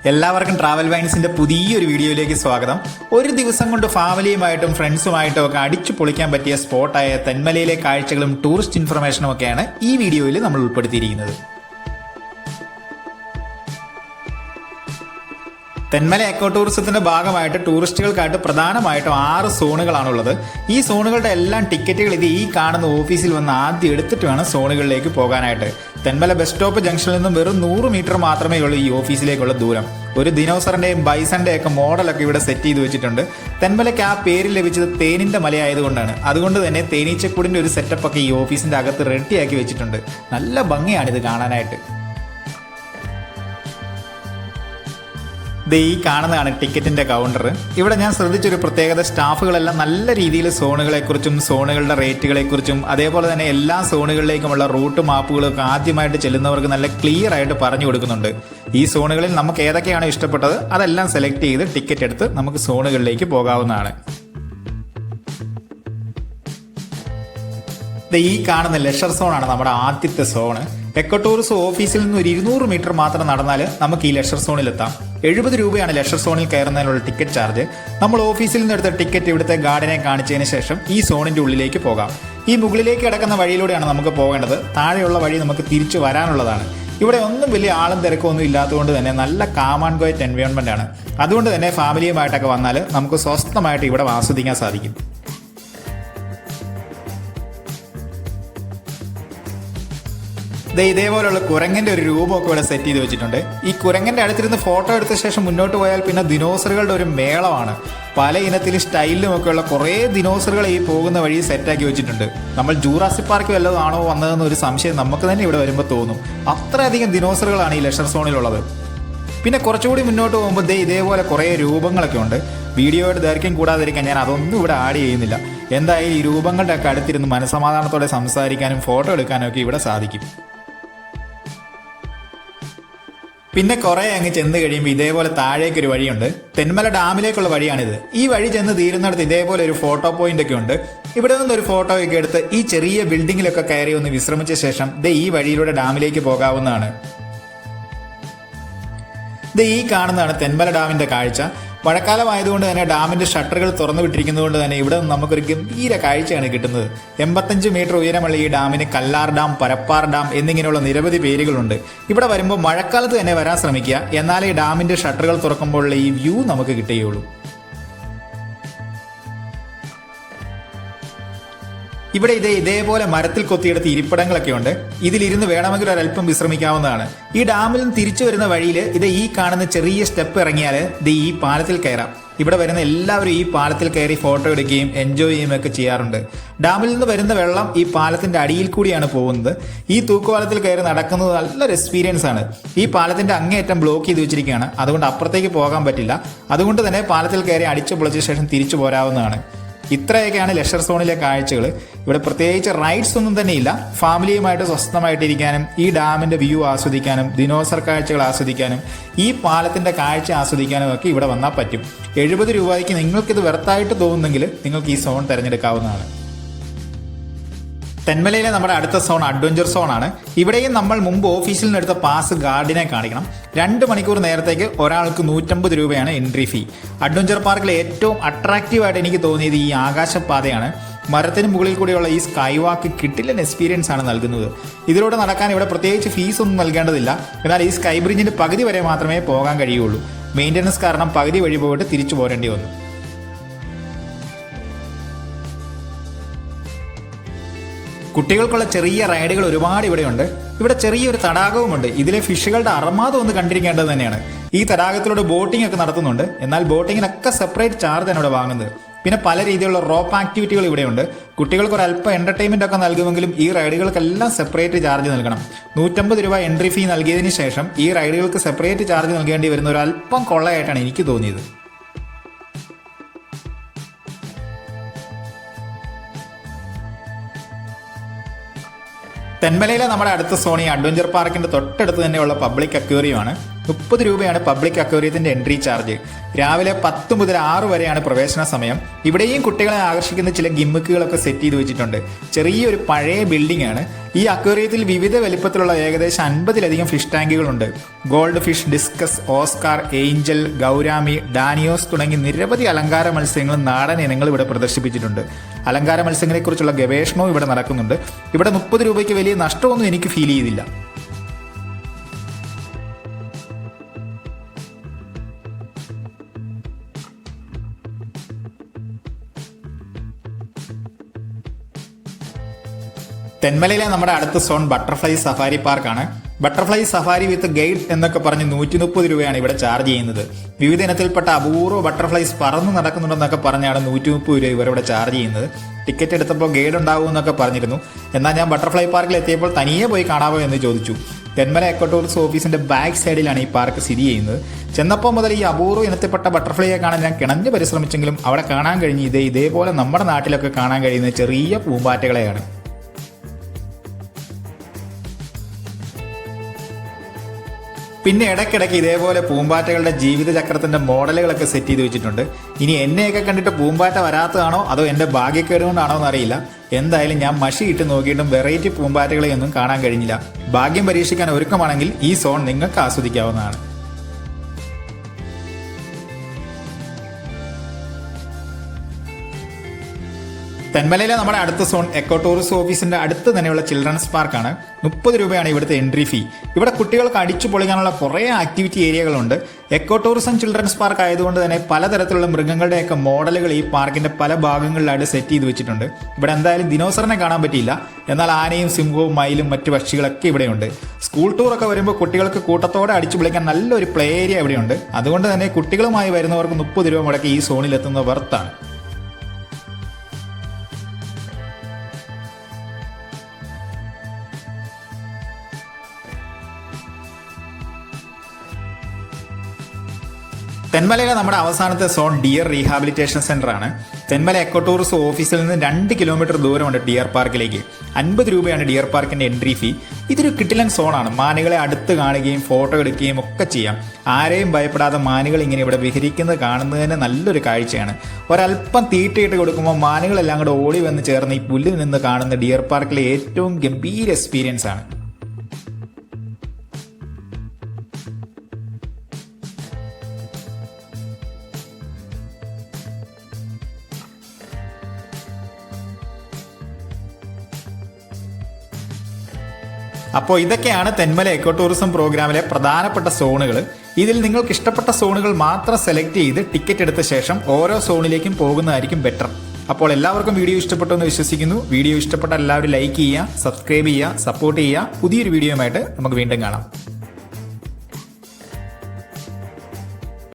എല്ലാവർക്കും ട്രാവൽ വൈൻസിന്റെ പുതിയൊരു വീഡിയോയിലേക്ക് സ്വാഗതം. ഒരു ദിവസം കൊണ്ട് ഫാമിലിയുമായിട്ടും ഫ്രണ്ട്സുമായിട്ടും ഒക്കെ അടിച്ചു പൊളിക്കാൻ പറ്റിയ സ്പോട്ടായ തെന്മലയിലെ കാഴ്ചകളും ടൂറിസ്റ്റ് ഇൻഫർമേഷനും ഒക്കെയാണ് ഈ വീഡിയോയിൽ നമ്മൾ ഉൾപ്പെടുത്തിയിരിക്കുന്നത്. തെന്മല എക്കോ ടൂറിസത്തിന്റെ ഭാഗമായിട്ട് ടൂറിസ്റ്റുകൾക്കായിട്ട് പ്രധാനമായിട്ടും 6 സോണുകളാണുള്ളത്. ഈ സോണുകളുടെ എല്ലാം ടിക്കറ്റുകൾ ഈ കാണുന്ന ഓഫീസിൽ വന്ന് ആദ്യം എടുത്തിട്ട് വേണം സോണുകളിലേക്ക് പോകാനായിട്ട്. തെന്മല ബസ് സ്റ്റോപ്പ് ജംഗ്ഷനിൽ നിന്നും വെറും 100 മീറ്റർ മാത്രമേ ഉള്ളൂ ഈ ഓഫീസിലേക്കുള്ള ദൂരം. ഒരു ദിനോസറിന്റെയും ബൈസന്റെയും ഒക്കെ മോഡലൊക്കെ ഇവിടെ സെറ്റ് ചെയ്ത് വെച്ചിട്ടുണ്ട്. തെന്മലയ്ക്ക് ആ പേര് ലഭിച്ചത് തേനിന്റെ മലയായതുകൊണ്ടാണ്. അതുകൊണ്ട് തന്നെ തേനീച്ചക്കൂടിന്റെ ഒരു സെറ്റപ്പ് ഒക്കെ ഈ ഓഫീസിന്റെ അകത്ത് റെഡിയാക്കി വെച്ചിട്ടുണ്ട്. നല്ല ഭംഗിയാണിത് കാണാനായിട്ട്. ഈ കാണുന്നതാണ് ടിക്കറ്റിന്റെ കൗണ്ടർ. ഇവിടെ ഞാൻ ശ്രദ്ധിച്ചൊരു പ്രത്യേകത, സ്റ്റാഫുകളെല്ലാം നല്ല രീതിയിൽ സോണുകളെക്കുറിച്ചും സോണുകളുടെ റേറ്റുകളെക്കുറിച്ചും അതേപോലെ തന്നെ എല്ലാ സോണുകളിലേക്കുമുള്ള റൂട്ട് മാപ്പുകളൊക്കെ ആദ്യമായിട്ട് ചെല്ലുന്നവർക്ക് നല്ല ക്ലിയർ ആയിട്ട് പറഞ്ഞു കൊടുക്കുന്നുണ്ട്. ഈ സോണുകളിൽ നമുക്ക് ഏതൊക്കെയാണ് ഇഷ്ടപ്പെട്ടത് അതെല്ലാം സെലക്ട് ചെയ്ത് ടിക്കറ്റ് എടുത്ത് നമുക്ക് സോണുകളിലേക്ക് പോകാവുന്നതാണ്. ഈ കാണുന്ന ലെഷർ സോണാണ് നമ്മുടെ ആദ്യത്തെ സോണ്. എക്കോ ടൂറിസം ഓഫീസിൽ നിന്ന് ഒരു 200 മീറ്റർ മാത്രം നടന്നാൽ നമുക്ക് ഈ ലെഷർ സോണിലെത്താം. 70 രൂപയാണ് ലെഷർ സോണിൽ കയറുന്നതിനുള്ള ടിക്കറ്റ് ചാർജ്. നമ്മൾ ഓഫീസിൽ നിന്ന് എടുത്ത ടിക്കറ്റ് ഇവിടുത്തെ ഗാർഡനെ കാണിച്ചതിന് ശേഷം ഈ സോണിന്റെ ഉള്ളിലേക്ക് പോകാം. ഈ മുകളിലേക്ക് കിടക്കുന്ന വഴിയിലൂടെയാണ് നമുക്ക് പോകേണ്ടത്. താഴെയുള്ള വഴി നമുക്ക് തിരിച്ചു വരാനുള്ളതാണ്. ഇവിടെ ഒന്നും വലിയ ആളും തിരക്കൊന്നും ഇല്ലാത്തതുകൊണ്ട് തന്നെ നല്ല കാം ആൻഡ് ക്വയറ്റ് എൻവയോൺമെന്റ് ആണ്. അതുകൊണ്ട് തന്നെ ഫാമിലിയുമായിട്ടൊക്കെ വന്നാൽ നമുക്ക് സ്വസ്ഥമായിട്ട് ഇവിടെ ആസ്വദിക്കാൻ സാധിക്കും. ഇതേപോലുള്ള കുരങ്ങന്റെ ഒരു രൂപമൊക്കെ ഇവിടെ സെറ്റ് ചെയ്ത് വെച്ചിട്ടുണ്ട്. ഈ കുരങ്ങന്റെ അടുത്തിരുന്ന് ഫോട്ടോ എടുത്ത ശേഷം മുന്നോട്ട് പോയാൽ പിന്നെ ദിനോസറുകളുടെ ഒരു മേളമാണ്. പല ഇനത്തിലും സ്റ്റൈലിലും ഒക്കെയുള്ള കുറേ ദിനോസറുകൾ ഈ പോകുന്ന വഴി സെറ്റാക്കി വെച്ചിട്ടുണ്ട്. നമ്മൾ ജൂറാസിക് പാർക്ക് വല്ലതാണോ വന്നതെന്ന് ഒരു സംശയം നമുക്ക് തന്നെ ഇവിടെ വരുമ്പോൾ തോന്നും. അത്രയധികം ദിനോസറുകളാണ് ഈ ലെഷർ സോണിലുള്ളത്. പിന്നെ കുറച്ചുകൂടി മുന്നോട്ട് പോകുമ്പോൾ ഇതേപോലെ കുറേ രൂപങ്ങളൊക്കെ ഉണ്ട്. വീഡിയോയുടെ ദൈർഘ്യം കൂടാതിരിക്കാൻ ഞാൻ അതൊന്നും ഇവിടെ ആഡ് ചെയ്യുന്നില്ല. എന്തായാലും ഈ രൂപങ്ങളുടെ ഒക്കെ അടുത്തിരുന്ന് മനസ്സമാധാനത്തോടെ സംസാരിക്കാനും ഫോട്ടോ എടുക്കാനും ഒക്കെ ഇവിടെ സാധിക്കും. പിന്നെ കുറെ അങ്ങ് ചെന്ന് കഴിയുമ്പോൾ ഇതേപോലെ താഴേക്കൊരു വഴിയുണ്ട്. തെന്മല ഡാമിലേക്കുള്ള വഴിയാണിത്. ഈ വഴി ചെന്ന് തീരുന്നിടത്ത് ഇതേപോലെ ഒരു ഫോട്ടോ പോയിന്റ് ഒക്കെ ഉണ്ട്. ഇവിടെ നിന്നൊരു ഫോട്ടോ ഒക്കെ എടുത്ത് ഈ ചെറിയ ബിൽഡിങ്ങിലൊക്കെ കയറി ഒന്ന് വിശ്രമിച്ച ശേഷം ഈ വഴിയിലൂടെ ഡാമിലേക്ക് പോകാവുന്നതാണ്. ഈ കാണുന്നതാണ് തെന്മല ഡാമിന്റെ കാഴ്ച. മഴക്കാലമായതുകൊണ്ട് തന്നെ ഡാമിന്റെ ഷട്ടറുകൾ തുറന്നു വിട്ടിരിക്കുന്നതുകൊണ്ട് തന്നെ ഇവിടെ നിന്ന് നമുക്കൊരു ഗംഭീര കാഴ്ചയാണ് കിട്ടുന്നത്. 85 മീറ്റർ ഉയരമുള്ള ഈ ഡാമിന് കല്ലാർ ഡാം, പരപ്പാർ ഡാം എന്നിങ്ങനെയുള്ള നിരവധി പേരുകളുണ്ട്. ഇവിടെ വരുമ്പോൾ മഴക്കാലത്ത് തന്നെ വരാൻ ശ്രമിക്കുക. എന്നാലേ ഈ ഡാമിന്റെ ഷട്ടറുകൾ തുറക്കുമ്പോഴുള്ള ഈ വ്യൂ നമുക്ക് കിട്ടുകയുള്ളൂ. ഇവിടെ ഇതേപോലെ മരത്തിൽ കൊത്തിയെടുത്ത് ഇരിപ്പിടങ്ങളൊക്കെ ഉണ്ട്. ഇതിലിരുന്ന് വേണമെങ്കിൽ ഒരല്പം വിശ്രമിക്കാവുന്നതാണ്. ഈ ഡാമിൽ നിന്ന് തിരിച്ചു വരുന്ന വഴിയിൽ ഈ കാണുന്ന ചെറിയ സ്റ്റെപ്പ് ഇറങ്ങിയാൽ ഈ പാലത്തിൽ കയറാം. ഇവിടെ വരുന്ന എല്ലാവരും ഈ പാലത്തിൽ കയറി ഫോട്ടോ എടുക്കുകയും എൻജോയ് ചെയ്യുകയും ഒക്കെ ചെയ്യാറുണ്ട്. ഡാമിൽ നിന്ന് വരുന്ന വെള്ളം ഈ പാലത്തിന്റെ അടിയിൽ കൂടിയാണ് പോകുന്നത്. ഈ തൂക്കുപാലത്തിൽ കയറി നടക്കുന്നത് നല്ലൊരു എക്സ്പീരിയൻസ് ആണ്. ഈ പാലത്തിന്റെ അങ്ങേയറ്റം ബ്ലോക്ക് ചെയ്ത് വെച്ചിരിക്കുകയാണ്. അതുകൊണ്ട് അപ്പുറത്തേക്ക് പോകാൻ പറ്റില്ല. അതുകൊണ്ട് തന്നെ പാലത്തിൽ കയറി അടിച്ചു പൊളിച്ച ശേഷം തിരിച്ചു പോരാവുന്നതാണ്. ഇത്രയൊക്കെയാണ് ലെഷർ സോണിലെ കാഴ്ചകൾ. ഇവിടെ പ്രത്യേകിച്ച് റൈഡ്സ് ഒന്നും തന്നെ ഇല്ല. ഫാമിലിയുമായിട്ട് സ്വസ്ഥമായിട്ടിരിക്കാനും ഈ ഡാമിന്റെ വ്യൂ ആസ്വദിക്കാനും ദിനോസർ കാഴ്ചകൾ ആസ്വദിക്കാനും ഈ പാലത്തിന്റെ കാഴ്ച ആസ്വദിക്കാനും ഒക്കെ ഇവിടെ വന്നാൽ പറ്റും. 70 രൂപയ്ക്ക് നിങ്ങൾക്കിത് വെർത്തായിട്ട് തോന്നുന്നെങ്കിൽ നിങ്ങൾക്ക് ഈ സോൺ തിരഞ്ഞെടുക്കാവുന്നതാണ്. തെന്മലയിലെ നമ്മുടെ അടുത്ത സോൺ അഡ്വഞ്ചർ സോണാണ്. ഇവിടെയും നമ്മൾ മുമ്പ് ഓഫീസിൽ നിന്ന് എടുത്ത പാസ് ഗാർഡിനെ കാണിക്കണം. 2 മണിക്കൂർ നേരത്തേക്ക് ഒരാൾക്ക് 150 രൂപയാണ് എൻട്രി ഫീ. അഡ്വഞ്ചർ പാർക്കിലെ ഏറ്റവും അട്രാക്റ്റീവായിട്ട് എനിക്ക് തോന്നിയത് ഈ ആകാശപാതയാണ്. മരത്തിന് മുകളിൽ കൂടിയുള്ള ഈ സ്കൈ വാക്ക് കിട്ടില്ലൻ എക്സ്പീരിയൻസ് ആണ് നൽകുന്നത്. ഇതിലൂടെ നടക്കാൻ ഇവിടെ പ്രത്യേകിച്ച് ഫീസ് ഒന്നും നൽകേണ്ടതില്ല. എന്നാൽ ഈ സ്കൈ ബ്രിഡ്ജിന്റെ പകുതി വരെ മാത്രമേ പോകാൻ കഴിയുള്ളൂ. മെയിൻ്റനൻസ് കാരണം പകുതി വഴി പോയിട്ട് തിരിച്ചു പോരേണ്ടി വന്നു. കുട്ടികൾക്കുള്ള ചെറിയ റൈഡുകൾ ഒരുപാട് ഇവിടെയുണ്ട്. ഇവിടെ ചെറിയൊരു തടാകവുമുണ്ട്. ഇതിലെ ഫിഷുകളുടെ അർമാദം ഒന്ന് കണ്ടിരിക്കേണ്ടത് തന്നെയാണ്. ഈ തടാകത്തിലൂടെ ബോട്ടിംഗ് ഒക്കെ നടത്തുന്നുണ്ട്. എന്നാൽ ബോട്ടിങ്ങിനൊക്കെ സെപ്പറേറ്റ് ചാർജാണ് ഇവിടെ വാങ്ങുന്നത്. പിന്നെ പല രീതിയിലുള്ള റോപ്പ് ആക്ടിവിറ്റികൾ ഇവിടെയുണ്ട്. കുട്ടികൾക്ക് ഒരു അല്പം എന്റർടൈൻമെന്റ് ഒക്കെ നൽകുമെങ്കിലും ഈ റൈഡുകൾക്കെല്ലാം സെപ്പറേറ്റ് ചാർജ് നൽകണം. 150 രൂപ എൻട്രി ഫീ നൽകിയതിന് ശേഷം ഈ റൈഡുകൾക്ക് സെപ്പറേറ്റ് ചാർജ് നൽകേണ്ടി വരുന്ന ഒരു അല്പം കൊള്ളയായിട്ടാണ് എനിക്ക് തോന്നിയത്. തെന്മലയിലെ നമ്മുടെ അടുത്ത സോണി അഡ്വഞ്ചർ പാർക്കിന്റെ തൊട്ടടുത്ത് തന്നെയുള്ള പബ്ലിക് അക്വേറിയമാണ്. 30 രൂപയാണ് പബ്ലിക് അക്വേറിയത്തിന്റെ എൻട്രി ചാർജ്. രാവിലെ 10 മുതൽ 6 വരെയാണ് പ്രവേശന സമയം. ഇവിടെയും കുട്ടികളെ ആകർഷിക്കുന്ന ചില ഗിമ്മിക്കുകളൊക്കെ സെറ്റ് ചെയ്ത് വെച്ചിട്ടുണ്ട്. ചെറിയൊരു പഴയ ബിൽഡിംഗ് ആണ്. ഈ അക്വേറിയത്തിൽ വിവിധ വലിപ്പത്തിലുള്ള ഏകദേശം 50-ലധികം ഫിഷ് ടാങ്കുകളുണ്ട്. Goldfish, discus, oscar, angel, gourami, danios തുടങ്ങി നിരവധി അലങ്കാര മത്സ്യങ്ങളും നാടൻ ഇനങ്ങൾ ഇവിടെ പ്രദർശിപ്പിച്ചിട്ടുണ്ട്. അലങ്കാര മത്സ്യങ്ങളെക്കുറിച്ചുള്ള ഗവേഷണവും ഇവിടെ നടക്കുന്നുണ്ട്. ഇവിടെ 30 രൂപയ്ക്ക് വലിയ നഷ്ടമൊന്നും എനിക്ക് ഫീൽ ചെയ്തില്ല. തെന്മലയിലെ നമ്മുടെ അടുത്ത സോൺ ബട്ടർഫ്ലൈ സഫാരി പാർക്കാണ്. ബട്ടർഫ്ലൈ സഫാരി വിത്ത് ഗൈഡ് എന്നൊക്കെ പറഞ്ഞ് 130 രൂപയാണ് ഇവിടെ ചാർജ് ചെയ്യുന്നത്. വിവിധ ഇനത്തിൽപ്പെട്ട അപൂർവ ബട്ടർഫ്ലൈസ് പറന്ന് നടക്കുന്നുണ്ടെന്നൊക്കെ പറഞ്ഞാണ് 130 രൂപ ഇവർ ഇവിടെ ചാർജ് ചെയ്യുന്നത്. ടിക്കറ്റ് എടുത്തപ്പോൾ ഗൈഡ് ഉണ്ടാവും എന്നൊക്കെ പറഞ്ഞിരുന്നു. എന്നാൽ ഞാൻ ബട്ടർഫ്ലൈ പാർക്കിൽ എത്തിയപ്പോൾ തനിയെ പോയി കാണാമോ എന്ന് ചോദിച്ചു. തെന്മല എക്കോ ടൂറിസം ഓഫീസിന്റെ ബാക്ക് സൈഡിലാണ് ഈ പാർക്ക് സ്ഥിതി ചെയ്യുന്നത്. ചെന്നപ്പോൾ മുതൽ ഈ അപൂർവ ഇനത്തിൽപ്പെട്ട ബട്ടർഫ്ലൈയെ കാണാൻ ഞാൻ കിണഞ്ഞ് പരിശ്രമിച്ചെങ്കിലും അവിടെ കാണാൻ കഴിഞ്ഞ് ഇതേപോലെ നമ്മുടെ നാട്ടിലൊക്കെ കാണാൻ കഴിയുന്ന ചെറിയ പൂമ്പാറ്റകളെയാണ്. പിന്നെ ഇടയ്ക്കിടയ്ക്ക് ഇതേപോലെ പൂമ്പാറ്റകളുടെ ജീവിതചക്രത്തിന്റെ മോഡലുകളൊക്കെ സെറ്റ് ചെയ്ത് വെച്ചിട്ടുണ്ട്. ഇനി എന്നെയൊക്കെ കണ്ടിട്ട് പൂമ്പാറ്റ വരാത്തതാണോ അതോ എന്റെ ഭാഗ്യക്കേട് കൊണ്ടാണോ എന്നറിയില്ല. എന്തായാലും ഞാൻ മഷി ഇട്ട് നോക്കിയിട്ടും വെറൈറ്റി പൂമ്പാറ്റകളെയൊന്നും കാണാൻ കഴിഞ്ഞില്ല. ഭാഗ്യം പരീക്ഷിക്കാൻ ഒരുക്കമാണെങ്കിൽ ഈ സോൺ നിങ്ങൾക്ക് ആസ്വദിക്കാവുന്നതാണ്. തെന്മലയിലെ നമ്മുടെ അടുത്ത സോൺ എക്കോ ടൂറിസം ഓഫീസിന്റെ അടുത്ത് തന്നെയുള്ള ചിൽഡ്രൻസ് പാർക്കാണ്. 30 രൂപയാണ് ഇവിടുത്തെ എൻട്രി ഫീ. ഇവിടെ കുട്ടികൾക്ക് അടിച്ചു പൊളിക്കാനുള്ള കുറേ ആക്ടിവിറ്റി ഏരിയകളുണ്ട്. എക്കോ ടൂറിസം ചിൽഡ്രൻസ് പാർക്ക് ആയതുകൊണ്ട് തന്നെ പലതരത്തിലുള്ള മൃഗങ്ങളുടെയൊക്കെ മോഡലുകൾ ഈ പാർക്കിന്റെ പല ഭാഗങ്ങളിലായിട്ട് സെറ്റ് ചെയ്ത് വെച്ചിട്ടുണ്ട്. ഇവിടെ എന്തായാലും ദിനോസറിനെ കാണാൻ പറ്റിയില്ല. എന്നാൽ ആനയും സിംഹവും മയിലും മറ്റു പക്ഷികളൊക്കെ ഇവിടെയുണ്ട്. സ്കൂൾ ടൂറൊക്കെ വരുമ്പോൾ കുട്ടികൾക്ക് കൂട്ടത്തോടെ അടിച്ചു പൊളിക്കാൻ നല്ലൊരു പ്ലേ ഏരിയ ഇവിടെയുണ്ട്. അതുകൊണ്ട് തന്നെ കുട്ടികളുമായി വരുന്നവർക്ക് 30 രൂപ മുടക്കി ഈ സോണിൽ എത്തുന്ന വർത്താണ്. തെന്മലയിലെ നമ്മുടെ അവസാനത്തെ സോൺ ഡിയർ റീഹാബിലിറ്റേഷൻ സെന്റർ ആണ്. തെന്മല എക്കോ ടൂറിസം ഓഫീസിൽ നിന്ന് 2 കിലോമീറ്റർ ദൂരമുണ്ട് ഡിയർ പാർക്കിലേക്ക്. 50 രൂപയാണ് ഡിയർ പാർക്കിന്റെ എൻട്രി ഫീ. ഇതൊരു കിടിലൻ സോണാണ്. മാനുകളെ അടുത്ത് കാണുകയും ഫോട്ടോ എടുക്കുകയും ഒക്കെ ചെയ്യാം. ആരെയും ഭയപ്പെടാതെ മാനുകൾ ഇങ്ങനെ ഇവിടെ വിഹരിക്കുന്നത് കാണുന്നതിന് നല്ലൊരു കാഴ്ചയാണ്. ഒരല്പം തീറ്റയിട്ട് കൊടുക്കുമ്പോൾ മാനുകളെല്ലാം കൂടെ ഓടി വന്ന് ചേർന്ന് ഈ പുല്ലിൽ നിന്ന് കാണുന്ന ഡിയർ പാർക്കിലെ ഏറ്റവും ഗംഭീര എക്സ്പീരിയൻസ് ആണ്. അപ്പോൾ ഇതൊക്കെയാണ് തെന്മല എക്കോ ടൂറിസം പ്രോഗ്രാമിലെ പ്രധാനപ്പെട്ട സോണുകൾ. ഇതിൽ നിങ്ങൾക്ക് ഇഷ്ടപ്പെട്ട സോണുകൾ മാത്രം സെലക്ട് ചെയ്ത് ടിക്കറ്റ് എടുത്ത ശേഷം ഓരോ സോണിലേക്കും പോകുന്നതായിരിക്കും ബെറ്റർ. അപ്പോൾ എല്ലാവർക്കും വീഡിയോ ഇഷ്ടപ്പെട്ടു എന്ന് വിശ്വസിക്കുന്നു. വീഡിയോ ഇഷ്ടപ്പെട്ട എല്ലാവരും ലൈക്ക് ചെയ്യുക, സബ്സ്ക്രൈബ് ചെയ്യുക, സപ്പോർട്ട് ചെയ്യുക. പുതിയൊരു വീഡിയോയുമായിട്ട് നമുക്ക് വീണ്ടും കാണാം.